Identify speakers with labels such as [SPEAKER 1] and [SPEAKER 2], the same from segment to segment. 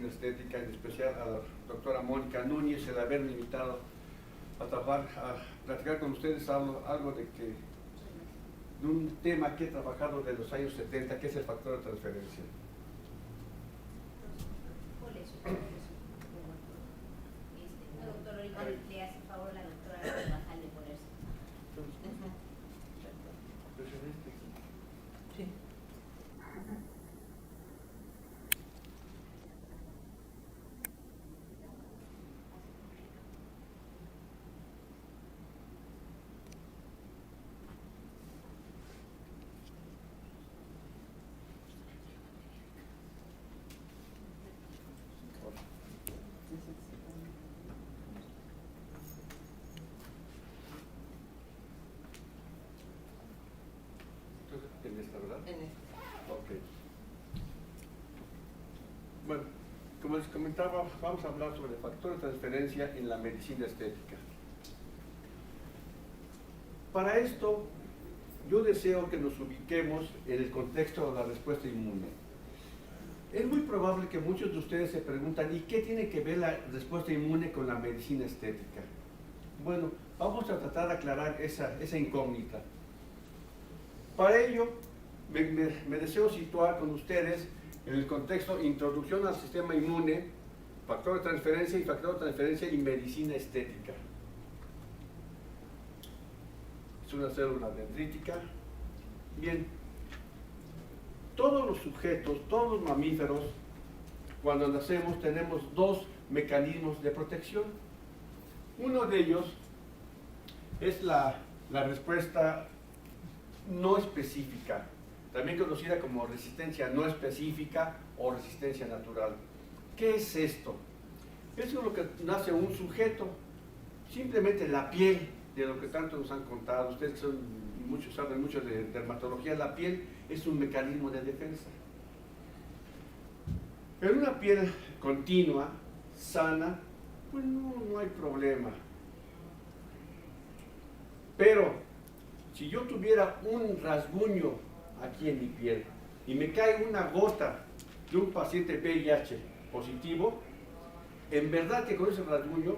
[SPEAKER 1] medicina estética, en especial a la doctora Mónica Núñez, el haberme invitado a platicar con ustedes algo de un tema que he trabajado de los años 70, que es el factor de transferencia.
[SPEAKER 2] La doctora ahorita le hace favor a la doctora Carvajal de ponerse.
[SPEAKER 1] Sí. ¿En esta, verdad?
[SPEAKER 3] En esta.
[SPEAKER 1] Ok. Bueno, como les comentaba, vamos a hablar sobre el factor de transferencia en la medicina estética. Para esto, yo deseo que nos ubiquemos en el contexto de la respuesta inmune. Es muy probable que muchos de ustedes se preguntan, ¿y qué tiene que ver la respuesta inmune con la medicina estética? Bueno, vamos a tratar de aclarar esa incógnita. Para ello, me deseo situar con ustedes en el contexto introducción al sistema inmune, factor de transferencia y factor de transferencia y medicina estética. Es una célula dendrítica. Bien, todos los sujetos, todos los mamíferos, cuando nacemos tenemos dos mecanismos de protección. Uno de ellos es la respuesta no específica, también conocida como resistencia no específica o resistencia natural. ¿Qué es esto? Eso es lo que nace un sujeto, simplemente la piel, de lo que tanto nos han contado. Ustedes muchos saben mucho de dermatología. La piel es un mecanismo de defensa. En una piel continua, sana, pues no hay problema. Pero si yo tuviera un rasguño aquí en mi piel y me cae una gota de un paciente VIH positivo, en verdad que con ese rasguño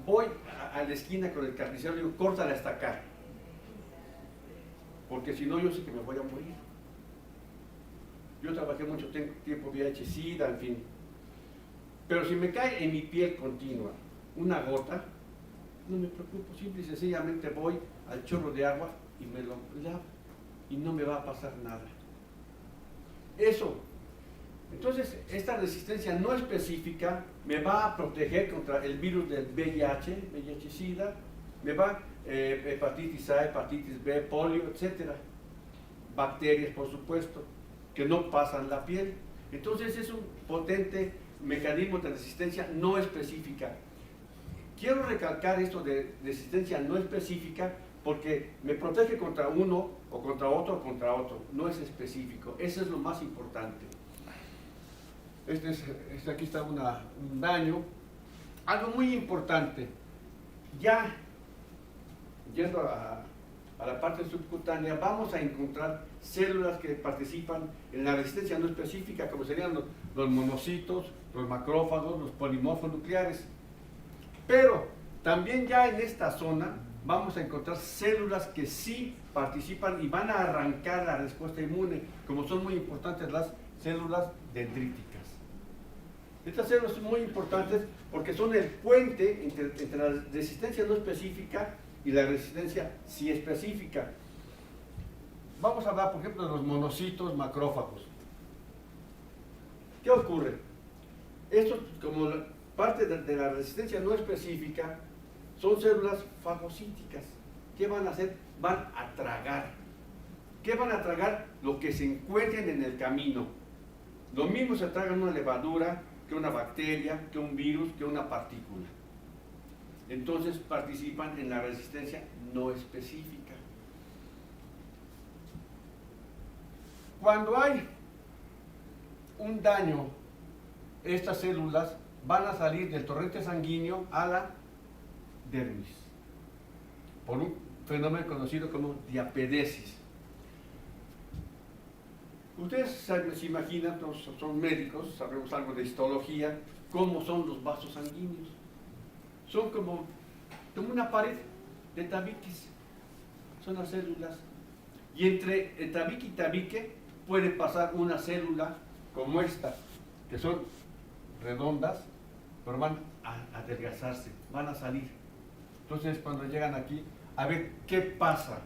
[SPEAKER 1] voy a la esquina con el carnicero y digo, córtala hasta acá, porque si no yo sé que me voy a morir. Yo trabajé mucho tiempo VIH, SIDA, en fin. Pero si me cae en mi piel continua una gota, no me preocupo, simple y sencillamente voy al chorro de agua y me lo lavo y no me va a pasar nada. Eso. Entonces, esta resistencia no específica me va a proteger contra el virus del VIH, VIH-Sida, me va hepatitis A, hepatitis B, polio, etc. Bacterias, por supuesto, que no pasan la piel. Entonces, es un potente mecanismo de resistencia no específica. Quiero recalcar esto de resistencia no específica porque me protege contra uno o contra otro o contra otro. No es específico. Eso es lo más importante. Aquí está un daño. Algo muy importante. Ya yendo a la parte subcutánea, vamos a encontrar células que participan en la resistencia no específica, como serían los monocitos, los macrófagos, los polimorfos nucleares. Pero también ya en esta zona vamos a encontrar células que sí participan y van a arrancar la respuesta inmune, como son muy importantes las células dendríticas. Estas células son muy importantes porque son el puente entre la resistencia no específica y la resistencia sí específica. Vamos a hablar, por ejemplo, de los monocitos macrófagos. ¿Qué ocurre? Estos, como parte de la resistencia no específica, son células fagocíticas. ¿Qué van a hacer? Van a tragar. ¿Qué van a tragar? Lo que se encuentren en el camino. Lo mismo se traga una levadura que una bacteria, que un virus, que una partícula. Entonces participan en la resistencia no específica. Cuando hay un daño, estas células van a salir del torrente sanguíneo a la dermis por un fenómeno conocido como diapedesis. Ustedes se imaginan, todos son médicos, sabemos algo de histología, cómo son los vasos sanguíneos. Son como una pared de tabiques, son las células. Y entre tabique y tabique puede pasar una célula como esta, que son redondas, pero van a adelgazarse, van a salir. Entonces cuando llegan aquí, a ver qué pasa.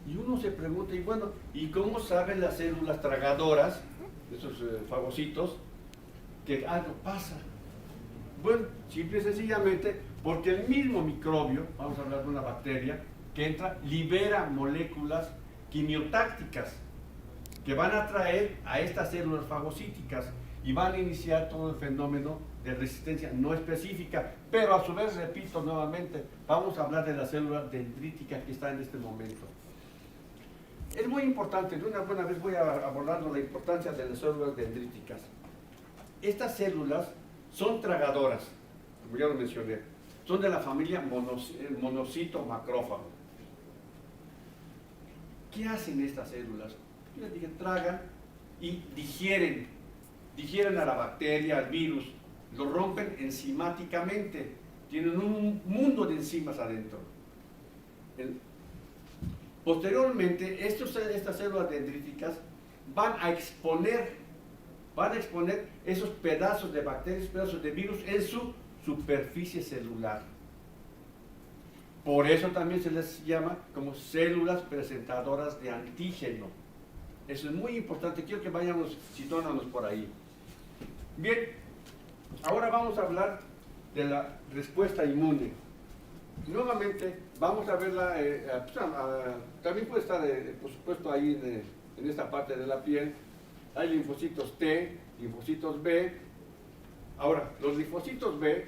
[SPEAKER 1] Y uno se pregunta, y bueno, ¿y cómo saben las células tragadoras, esos fagocitos, que algo pasa? Bueno, simple y sencillamente, porque el mismo microbio, vamos a hablar de una bacteria, que entra, libera moléculas quimiotácticas que van a atraer a estas células fagocíticas y van a iniciar todo el fenómeno de resistencia no específica, pero a su vez, repito nuevamente, vamos a hablar de la célula dendrítica que está en este momento. Es muy importante, de una buena vez voy a abordar la importancia de las células dendríticas. Estas células son tragadoras, como ya lo mencioné, son de la familia monocito macrófago. ¿Qué hacen estas células? Les dije, tragan y digieren a la bacteria, al virus, lo rompen enzimáticamente, tienen un mundo de enzimas adentro. Posteriormente, estas células dendríticas van a exponer esos pedazos de bacterias, pedazos de virus en su superficie celular. Por eso también se les llama como células presentadoras de antígeno. Eso es muy importante, quiero que vayamos situándonos por ahí. Bien, ahora vamos a hablar de la respuesta inmune. Nuevamente, vamos a verla, también puede estar, por supuesto, ahí en esta parte de la piel. Hay linfocitos T, linfocitos B. Ahora, los linfocitos B,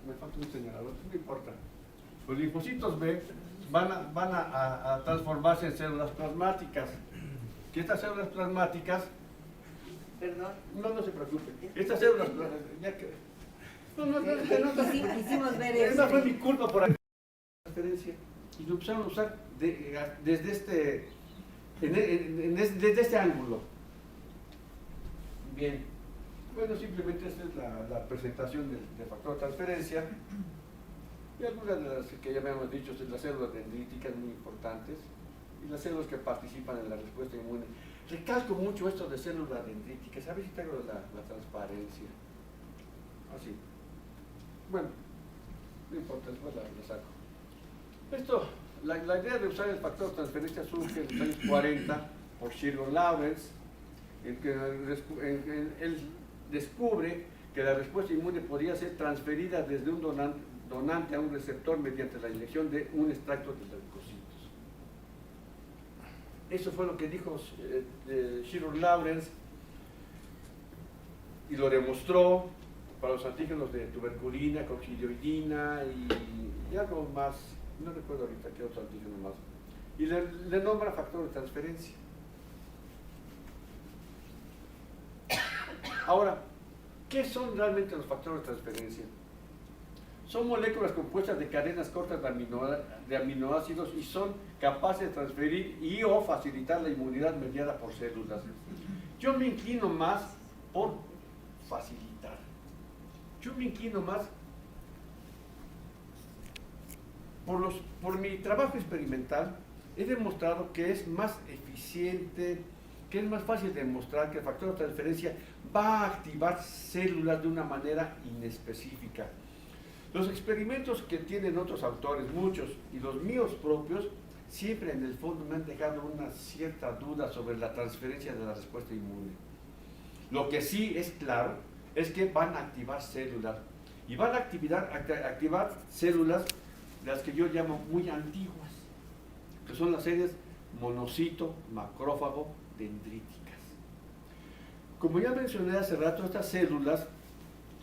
[SPEAKER 1] me falta un señalador, no importa. Los linfocitos B van a transformarse en células plasmáticas. Que estas células plasmáticas,
[SPEAKER 2] Perdón.
[SPEAKER 1] no se preocupe, estas células ya que,
[SPEAKER 2] Quisimos ver eso.
[SPEAKER 1] esa fue mi culpa por la transferencia y lo empezaron a usar desde este ángulo. Bien, bueno, simplemente esta es la presentación del factor de transferencia y algunas de las que ya habíamos dicho son las células dendríticas muy importantes y las células que participan en la respuesta inmune. Recalco mucho esto de células dendríticas, a ver si tengo la transparencia. Así. Bueno, no importa, después la saco. Esto, la idea de usar el factor de transferencia surge en los años 40 por Shirley Lawrence, en que él descubre que la respuesta inmune podría ser transferida desde un donante a un receptor mediante la inyección de un extracto de leucocitos. Eso fue lo que dijo Shirley Lawrence y lo demostró para los antígenos de tuberculina, coccidioidina y algo más, no recuerdo ahorita qué otro antígeno más, y le nombra factor de transferencia. Ahora, ¿qué son realmente los factores de transferencia? Son moléculas compuestas de cadenas cortas de aminoácidos y son capaces de transferir y o facilitar la inmunidad mediada por células. Yo me inclino más por facilitar. Yo me inclino más por mi trabajo experimental. He demostrado que es más eficiente, que es más fácil demostrar que el factor de transferencia va a activar células de una manera inespecífica. Los experimentos que tienen otros autores, muchos, y los míos propios, siempre en el fondo me han dejado una cierta duda sobre la transferencia de la respuesta inmune. Lo que sí es claro es que van a activar células, y van a activar células, las que yo llamo muy antiguas, que son las series monocito, macrófago, dendríticas. Como ya mencioné hace rato, estas células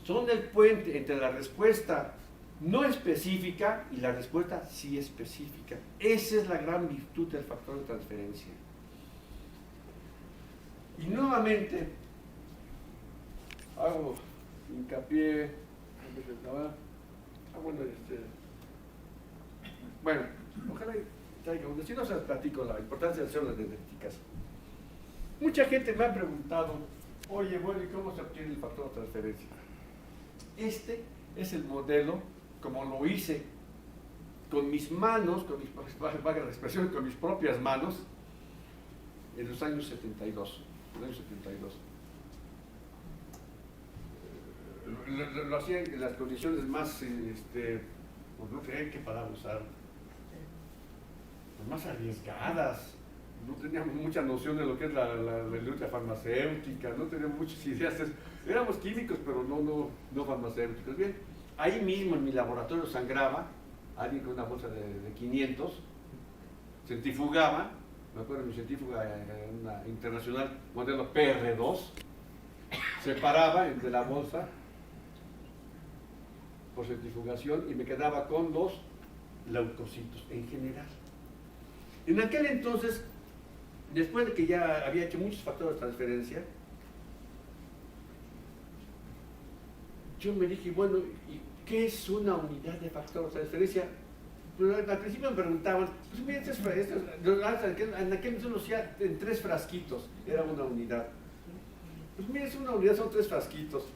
[SPEAKER 1] son el puente entre la respuesta no específica y la respuesta sí específica. Esa es la gran virtud del factor de transferencia. Y nuevamente hago hincapié, bueno, ojalá traiga un, si no se les platico la importancia de células dendríticas. Mucha gente me ha preguntado, oye, bueno, ¿y cómo se obtiene el factor de transferencia? Este es el modelo, como lo hice con mis manos, valga la expresión, con mis propias manos, en los años 72. Lo hacía en las condiciones más, pues no sé qué palabra usar, más arriesgadas. No teníamos mucha noción de lo que es la industria farmacéutica, no teníamos muchas ideas. Éramos químicos, pero no farmacéuticos. Bien, ahí mismo en mi laboratorio sangraba alguien con una bolsa de 500, centrifugaba, me acuerdo mi centrífuga una internacional modelo PR2, separaba entre la bolsa por centrifugación y me quedaba con los leucocitos en general. En aquel entonces, después de que ya había hecho muchos factores de transferencia, yo me dije, bueno, ¿y qué es una unidad de factor de transferencia? Pues al principio me preguntaban, pues mira, en aquel entonces lo hacía en 3 frasquitos, era una unidad. Pues mira, es una unidad, son 3 frasquitos.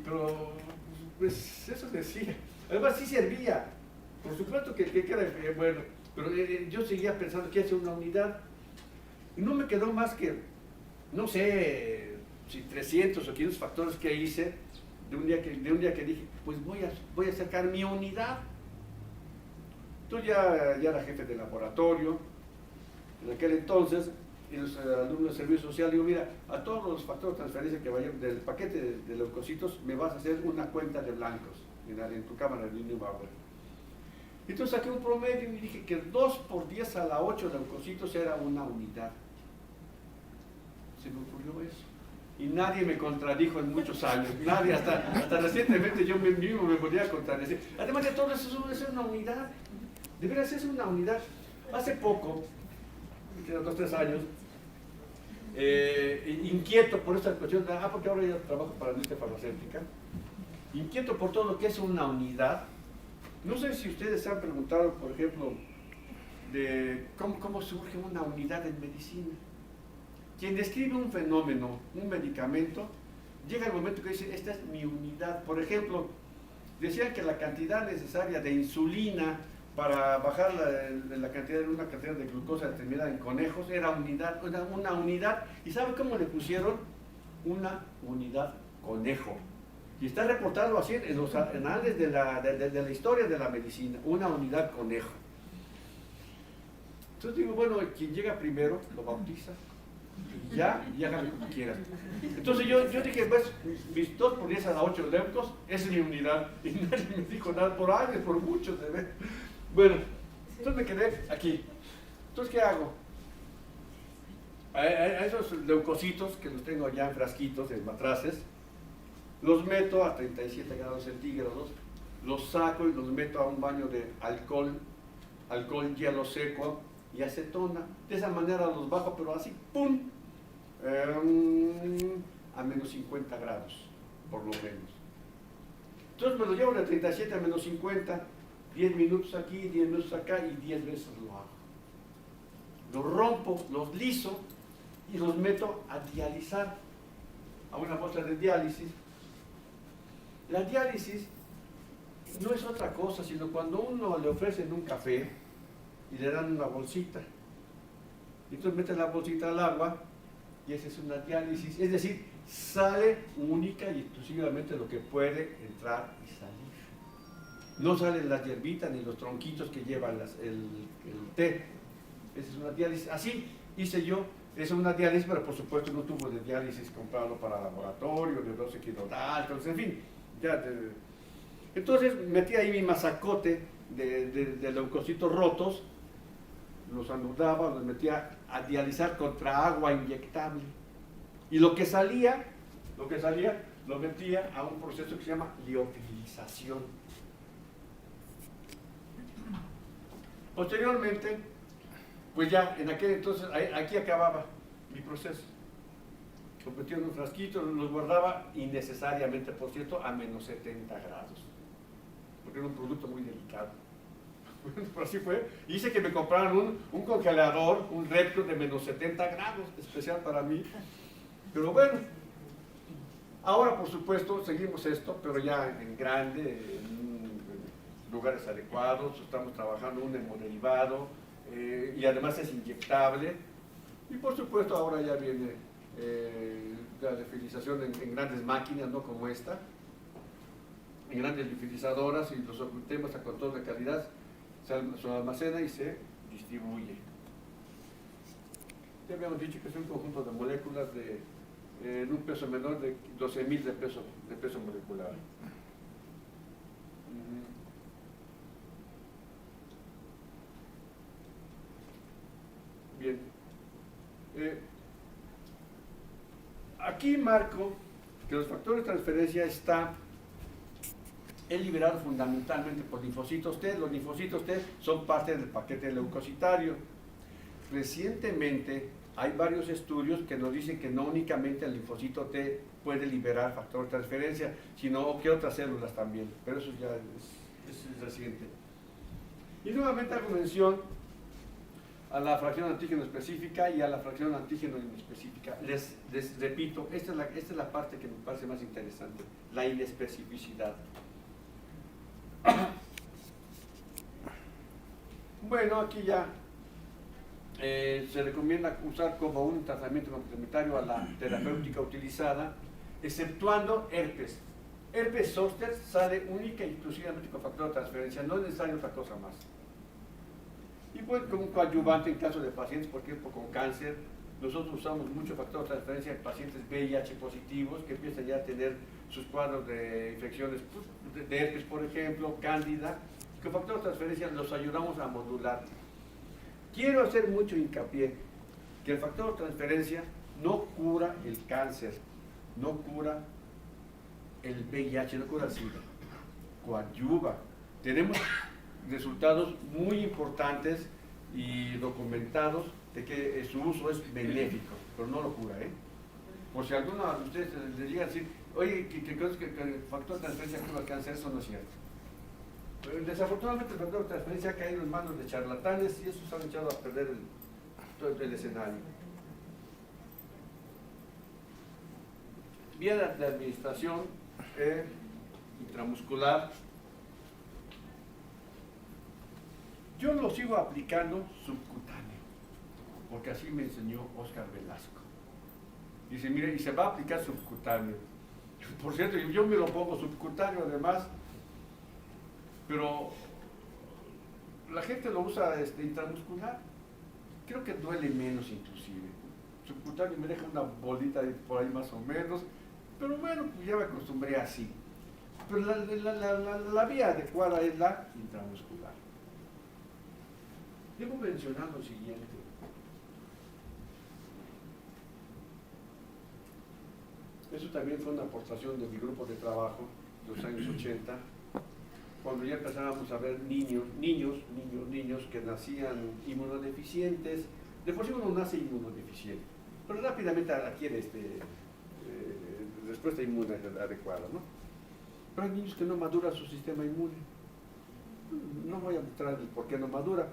[SPEAKER 1] Pero, pues eso decía. Además sí servía, por supuesto que era bueno, pero yo seguía pensando que hace una unidad. Y no me quedó más que, no sé, si 300 o 500 factores que hice, de un día que dije, pues voy a sacar mi unidad. Entonces ya era jefe de laboratorio, en aquel entonces, y los alumnos de servicio social, digo, mira, a todos los factores de transferencia que vayan del paquete de leucocitos, me vas a hacer una cuenta de blancos en tu cámara de Linux Bauer. Entonces saqué un promedio y dije que 2 por 10 a la 8 leucocitos era una unidad. Se me ocurrió eso. Y nadie me contradijo en muchos años, nadie, hasta recientemente yo mismo me podía contradecir. Además de todo eso es una unidad, de veras es una unidad. Hace poco, 2 o 3 años, inquieto por esta cuestión, porque ahora yo trabajo para la industria farmacéutica, inquieto por todo lo que es una unidad. No sé si ustedes se han preguntado, por ejemplo, de cómo surge una unidad en medicina. Quien describe un fenómeno, un medicamento, llega el momento que dice, esta es mi unidad. Por ejemplo, decían que la cantidad necesaria de insulina para bajar una cantidad de glucosa determinada en conejos era una unidad. ¿Y sabe cómo le pusieron? Una unidad conejo. Y está reportado así en los anales de la historia de la medicina, una unidad conejo. Entonces digo, bueno, quien llega primero lo bautiza. Y haga lo que quiera. Entonces yo dije, pues, mis 2 por 10 a la 8 leucos es mi unidad. Y nadie me dijo nada por años, por muchos. Bueno, entonces me quedé aquí. Entonces, ¿qué hago? A esos leucocitos que los tengo ya en frasquitos, en matraces, los meto a 37 grados centígrados, los saco y los meto a un baño de alcohol, hielo seco y acetona. De esa manera los bajo, pero así, ¡pum! A menos 50 grados, por lo menos. Entonces me lo llevo de 37 a menos 50, 10 minutos aquí, 10 minutos acá y 10 veces lo hago. Los rompo, los liso y los meto a dializar, a una bolsa de diálisis. La diálisis no es otra cosa, sino cuando uno le ofrecen un café y le dan una bolsita. Y entonces meten la bolsita al agua y esa es una diálisis. Es decir, sale única y exclusivamente lo que puede entrar y salir. No salen las hierbitas ni los tronquitos que llevan el té. Esa es una diálisis. Así hice yo. Es una diálisis, pero por supuesto no tuvo de diálisis comprado para laboratorio, de 12 kilodaltons, en fin. Entonces metí ahí mi masacote de leucocitos rotos, los anudaba, los metía a dializar contra agua inyectable. Y lo que salía, lo metía a un proceso que se llama liofilización. Posteriormente, pues ya en aquel entonces, aquí acababa mi proceso. Lo metía en un frasquito, los guardaba innecesariamente, por cierto, a menos 70 grados, porque era un producto muy delicado. Pero así fue. Hice que me compraran un congelador, un Repto de menos 70 grados, especial para mí. Pero bueno, ahora por supuesto seguimos esto, pero ya en grande, en lugares adecuados. Estamos trabajando un hemoderivado y además es inyectable. Y por supuesto ahora ya viene la lifilización en grandes máquinas, no como esta, en grandes lifilizadoras, y los sometemos a control de calidad, se almacena y se distribuye. Ya habíamos dicho que es un conjunto de moléculas en un peso menor de 12.000 de peso molecular. Bien. Aquí marco que los factores de transferencia están liberados fundamentalmente por linfocitos T. Los linfocitos T son parte del paquete leucocitario. Recientemente hay varios estudios que nos dicen que no únicamente el linfocito T puede liberar factor de transferencia, sino que otras células también, pero eso ya es reciente. Y nuevamente hago mención a la fracción antígeno específica y a la fracción antígeno inespecífica. Les repito, esta es la parte que me parece más interesante, la inespecificidad. Bueno, aquí ya se recomienda usar como un tratamiento complementario a la terapéutica utilizada, exceptuando herpes. Herpes zóster sale única y exclusivamente con factor de transferencia, no es necesario otra cosa más. Y pues como un coadyuvante en caso de pacientes, por ejemplo, con cáncer, nosotros usamos mucho factor de transferencia en pacientes VIH positivos que empiezan ya a tener sus cuadros de infecciones de herpes, por ejemplo, cándida. Con factor de transferencia los ayudamos a modular. Quiero hacer mucho hincapié que el factor de transferencia no cura el cáncer, no cura el VIH, no cura el SIDA, coadyuva. Tenemos resultados muy importantes y documentados de que su uso es benéfico, pero no lo cura, ¿eh? Por si alguno de ustedes les llega a decir, oye, que el factor de transferencia cura el cáncer, eso no es cierto. Desafortunadamente el factor de transferencia ha caído en manos de charlatanes y esos han echado a perder todo el escenario. Vía de administración intramuscular. Yo lo sigo aplicando subcutáneo, porque así me enseñó Óscar Velasco. Dice, mire, y se va a aplicar subcutáneo. Por cierto, yo me lo pongo subcutáneo además, pero la gente lo usa intramuscular. Creo que duele menos inclusive. Subcutáneo me deja una bolita por ahí más o menos, pero bueno, pues ya me acostumbré así. Pero la vía adecuada es la intramuscular. Debo mencionar lo siguiente. Eso también fue una aportación de mi grupo de trabajo de los años 80, cuando ya empezábamos a ver niños que nacían inmunodeficientes. De por sí uno nace inmunodeficiente, pero rápidamente adquiere respuesta inmune adecuada, ¿no? Pero hay niños que no madura su sistema inmune. No voy a mostrar el por qué no madura,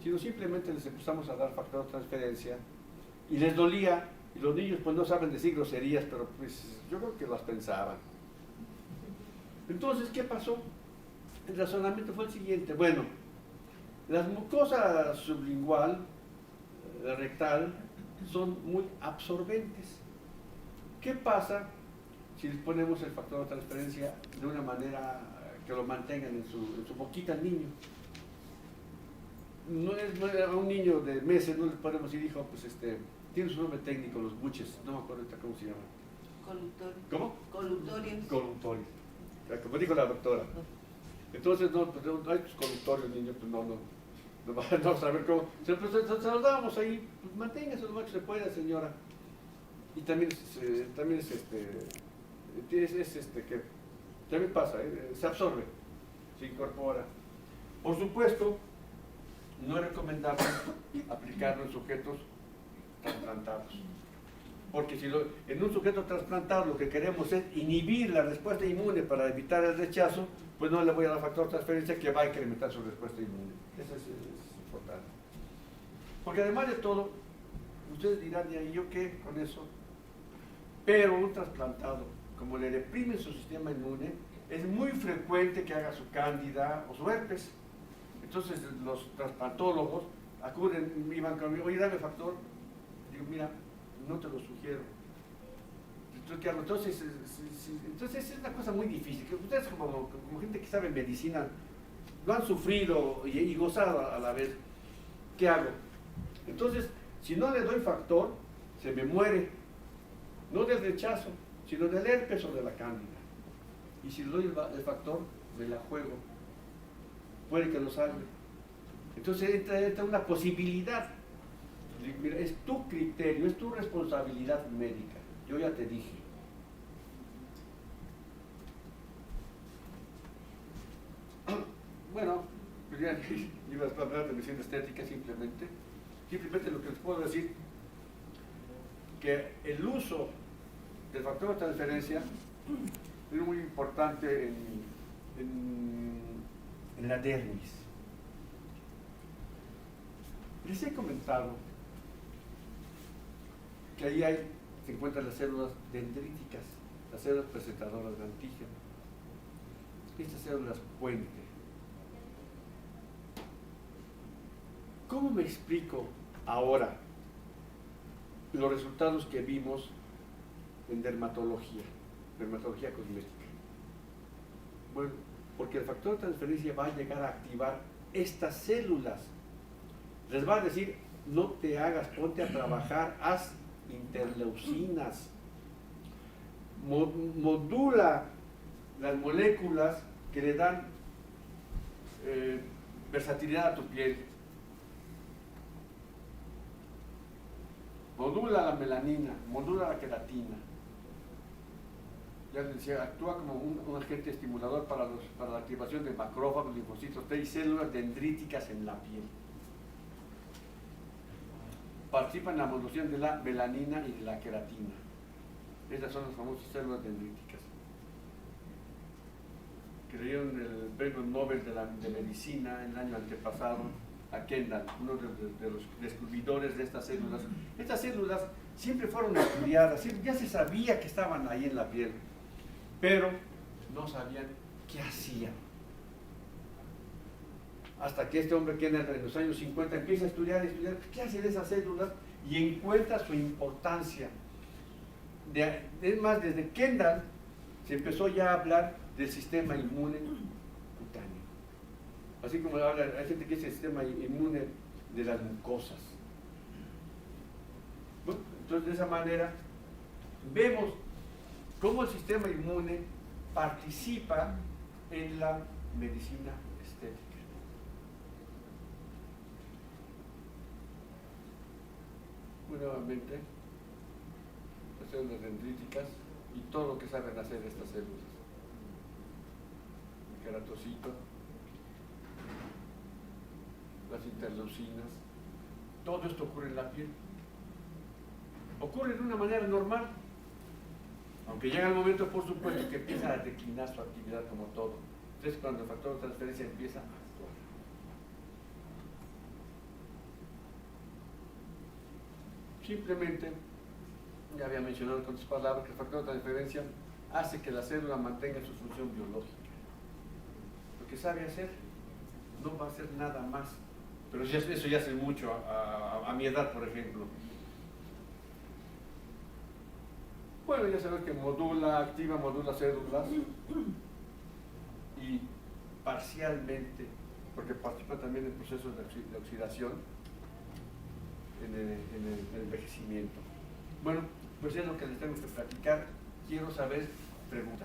[SPEAKER 1] sino simplemente les empezamos a dar factor de transferencia y les dolía, y los niños pues no saben decir groserías, pero pues yo creo que las pensaban. Entonces, ¿qué pasó? El razonamiento fue el siguiente. Bueno, las mucosas sublingual, rectal, son muy absorbentes. ¿Qué pasa si les ponemos el factor de transferencia de una manera que lo mantengan en su boquita al niño? A un niño de meses no le ponemos y dijo, pues tiene su nombre técnico, los buches, no me acuerdo cómo se llama.
[SPEAKER 3] Colutorios.
[SPEAKER 1] ¿Cómo?
[SPEAKER 3] Colutorios.
[SPEAKER 1] Colutorios, como dijo la doctora. Entonces, no, pues hay colutorios, niño, pues no vamos a ver cómo. Se los dábamos ahí, pues manténgase lo más que se pueda, señora. Y también que también pasa, se absorbe, se incorpora. Por supuesto, no es recomendable aplicarlo en sujetos trasplantados, porque si en un sujeto trasplantado lo que queremos es inhibir la respuesta inmune para evitar el rechazo, pues no le voy a dar factor de transferencia que va a incrementar su respuesta inmune. Eso es importante. Porque además de todo, ustedes dirán, ¿y yo qué con eso? Pero un trasplantado, como le reprime su sistema inmune, es muy frecuente que haga su cándida o su herpes. Entonces los trasplantólogos acuden, iban conmigo, oye, dame factor. Digo, mira, no te lo sugiero. Entonces, ¿qué hago? Entonces es una cosa muy difícil. Que ustedes como gente que sabe medicina, lo han sufrido y gozado a la vez. ¿Qué hago? Entonces, si no le doy factor, se me muere. No del rechazo, sino del herpes o de la cándida. Y si le doy el factor, me la juego. Puede que lo salve. Entonces entra una posibilidad. Mira, es tu criterio, es tu responsabilidad médica. Yo ya te dije. Bueno, pues ya ibas a hablar de medicina estética simplemente. Simplemente lo que les puedo decir, que el uso del factor de transferencia es muy importante en la dermis. Les he comentado que ahí se encuentran las células dendríticas, las células presentadoras de antígeno. Estas células puente. ¿Cómo me explico ahora los resultados que vimos en dermatología cosmética? Bueno, porque el factor de transferencia va a llegar a activar estas células. Les va a decir, no te hagas, ponte a trabajar, haz interleucinas. Modula las moléculas que le dan versatilidad a tu piel. Modula la melanina, modula la queratina. Ya les decía, actúa como un agente estimulador para la activación de macrófagos, linfocitos T y células dendríticas en la piel. Participa en la modulación de la melanina y de la queratina. Estas son las famosas células dendríticas. Que le dieron el premio Nobel de Medicina el año antepasado a Kendall, uno de los descubridores de estas células. Estas células siempre fueron estudiadas, ya se sabía que estaban ahí en la piel, pero no sabían qué hacían. Hasta que este hombre Kendall en los años 50 empieza a estudiar qué hacen esas células y encuentra su importancia. Es más, desde Kendall se empezó ya a hablar del sistema inmune cutáneo. Así como hay gente que dice el sistema inmune de las mucosas. Bueno, entonces de esa manera vemos cómo el sistema inmune participa en la medicina estética. Nuevamente, las células dendríticas y todo lo que saben hacer estas células. El queratocito, las interleucinas, todo esto ocurre en la piel. Ocurre de una manera normal, aunque llega el momento, por supuesto, que empieza a declinar su actividad como todo. Entonces, cuando el factor de transferencia empieza a actuar. Simplemente, ya había mencionado con otras palabras que el factor de transferencia hace que la célula mantenga su función biológica. Lo que sabe hacer, no va a hacer nada más. Pero eso ya hace mucho, a mi edad, por ejemplo. Bueno, ya sabes que modula células y parcialmente, porque participa también en procesos de oxidación en el envejecimiento. Bueno, pues es lo que les tengo que platicar. Quiero saber preguntas.